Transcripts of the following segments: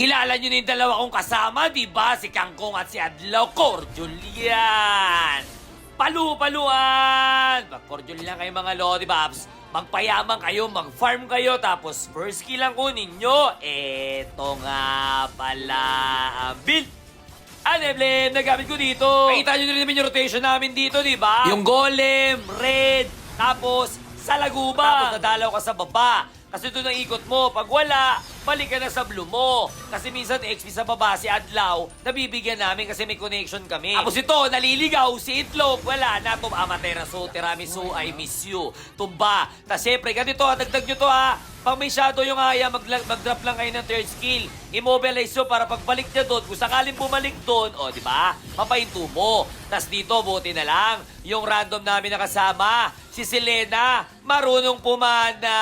Kilala nyo na yung dalawa kong kasama, di ba? Si Kangkong at si Adlaw Cordial yan. Palu-paluan! Mag-cordial lang kayo mga Lodi Babs. Magpayaman kayo, mag-farm kayo, tapos first kill lang kunin nyo. Eto nga pala ang build. Emblem na gamit ko dito. Nakita nyo na rin naman yung rotation namin dito, di ba? Yung golem, red, tapos salaguba. Tapos nadalaw ka sa baba. Kasi doon ang ikot mo. Pag wala, balik ka na sa blue mo. Kasi minsan XP sa baba, si Adlaw, nabibigyan namin kasi may connection kami. Tapos ito, naliligaw, si Itlog, wala na. Amaterasu, tiramisu, I miss you. Tumba. Tapos syempre, ganito, dagdag nyo to ha. Pag may shadow yung haya, mag-drop lang kayo ng third skill. Immobilize nyo para pagbalik niya doon, kung sakaling bumalik doon, o di ba? Mapahinto mo. Tapos dito, buti na lang, yung random namin nakasama, si Selena, marunong pumana.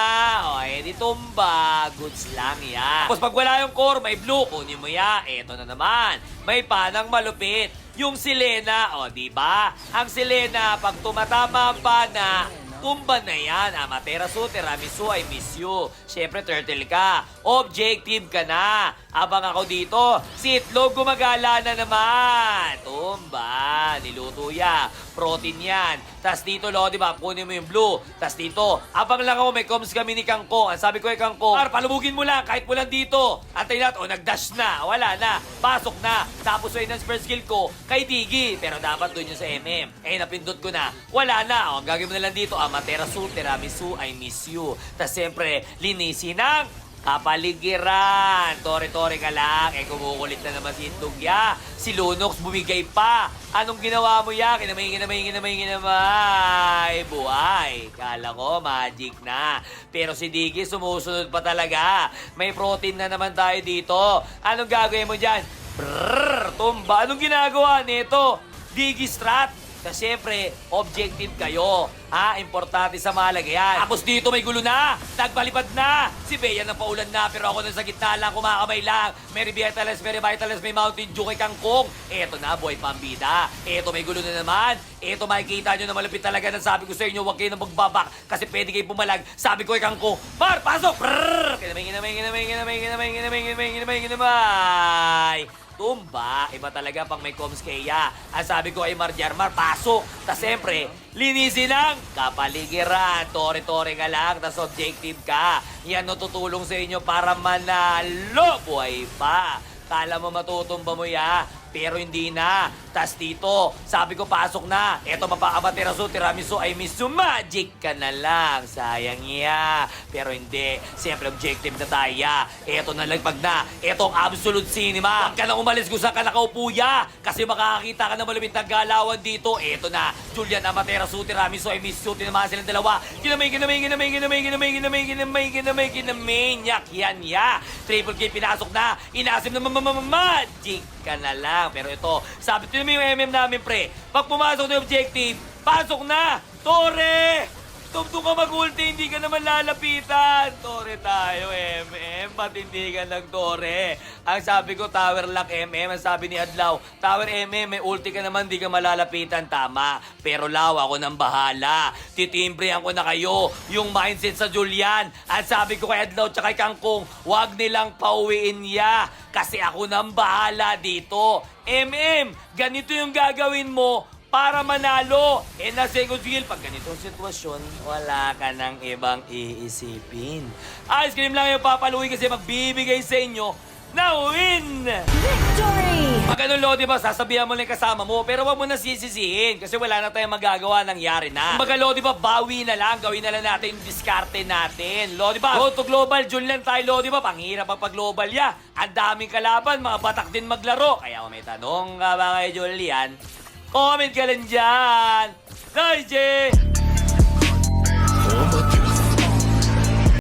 O, di tumba. Goods lang yan. Tapos pag wala yung core, may blue, kunin mo yan. Eto na naman, may panang malupit. Yung Selena, o di ba? Ang Selena, pag tumatama ang pana, tumba na yan. Amaterasu, tiramisu, I miss you. Siyempre, turtle ka. Objective ka na. Abang ako dito, si Itlog gumagala na naman. Tumba. Niluto ya. Protein yan. Tapos dito, Lodi ba, kunin mo yung blue. Tapos dito, abang lang ako, may comms kami ni Kangkong. Ang sabi ko kay Kangkong, palubugin mo lang, kahit mo lang dito. Antay natin, nag-dash na. Wala na. Pasok na. Tapos yung first skill ko, kay Digi. Pero dapat doon yung sa MM. Napindot ko na. Wala na. Ang gagawin mo na lang dito, Amaterasu, tiramisu, I miss you. Tapos siyempre, linisin ng kapaligiran. Tore-tore ka lang. Kumukulit na naman si Itlog ya. Si Lunox bumigay pa. Anong ginawa mo ya? Kinamay. Buhay. Kala ko, magic na. Pero si Digi sumusunod pa talaga. May protein na naman tayo dito. Anong gagawin mo dyan? Brrrr, tumba. Anong ginagawa nito? Digi strat. Kasi siyempre, objective kayo. Importante sa mahalaga yan. Tapos dito may gulo na. Nagpalipad na. Si Bea na paulan na, pero ako nasa gitna lang, kumakamay lang. May Revitalize, may Mountain Dew kay Kangkong. Eto na, boy, pambida. Eto, may gulo na naman. Eto, makikita nyo na malapit talaga na sabi ko sa inyo, huwag kayo na magbabak kasi pwede kayo pumalag. Sabi ko kay Kangkong, Mar, pasok! Brrrr! Kinamay. Tumba, iba talaga pang may comms kaya. Ang sabi ko ay Mar, pasok. Tapos siyempre, linisin lang, kapaligiran, tore-tore ka lang, tapos objective ka. Yan tutulong sa inyo para manalo. Buhay pa. Kala mo matutumba mo ya, pero hindi na. Tas dito, sabi ko pasok na. Eto mapakamaterasu, tiramisu, I miss you, magic ka na lang. Sayang ya. Pero hindi, siyempre objective na tayo ya. Eto na lang pag na. Eto ang absolute cinema. Huwag ka na umalis kung saan ka nakaupo ya. Kasi makakakita ka na malupit na galawan dito. Eto na, Julian Amaterasu, tiramisu, I miss you. Tinamahan silang dalawa. Kinamay. Nyak yan ya. Triple K pinasok na. Inasim na magic ka na lang. Pero ito, sabi ito yung MM namin, pre. Pag pumasok na yung objective, pasok na! Tore! Tugtong ka mag-ulti, hindi ka naman lalapitan. Tore tayo, MM. Ba't hindi ka nag-tore? Ang sabi ko, tower lock, MM. Ang sabi ni Adlaw, tower, MM, may ulti ka naman, hindi ka malalapitan. Tama. Pero Law, ako nang bahala. Titimbrehan ko na kayo yung mindset sa Julian. Ang sabi ko kay Adlaw tsaka kay Kangkong, huwag nilang pauwiin ya. Kasi ako nang bahala dito. MM, ganito yung gagawin mo para manalo. Na second skill, pag ganitong sitwasyon, wala ka ng ibang iisipin. Ice cream lang yung papaluin kasi magbibigay sa inyo na win! Victory! Pag ano, Lodi ba, sasabihan mo lang yung kasama mo, pero wag mo na sisisihin kasi wala na tayong magagawa, nangyari na. Kumbaga, Lodi ba, bawi na lang, gawin na lang natin yung diskarte natin. Lodi ba, go to global, Julian tayo, Lodi ba, panghirap ang pag-global ya. Ang daming kalaban, mga batak din maglaro. Kaya kung may tanong ka ba kay Julian, comment ka lang dyan. Nice, Jay!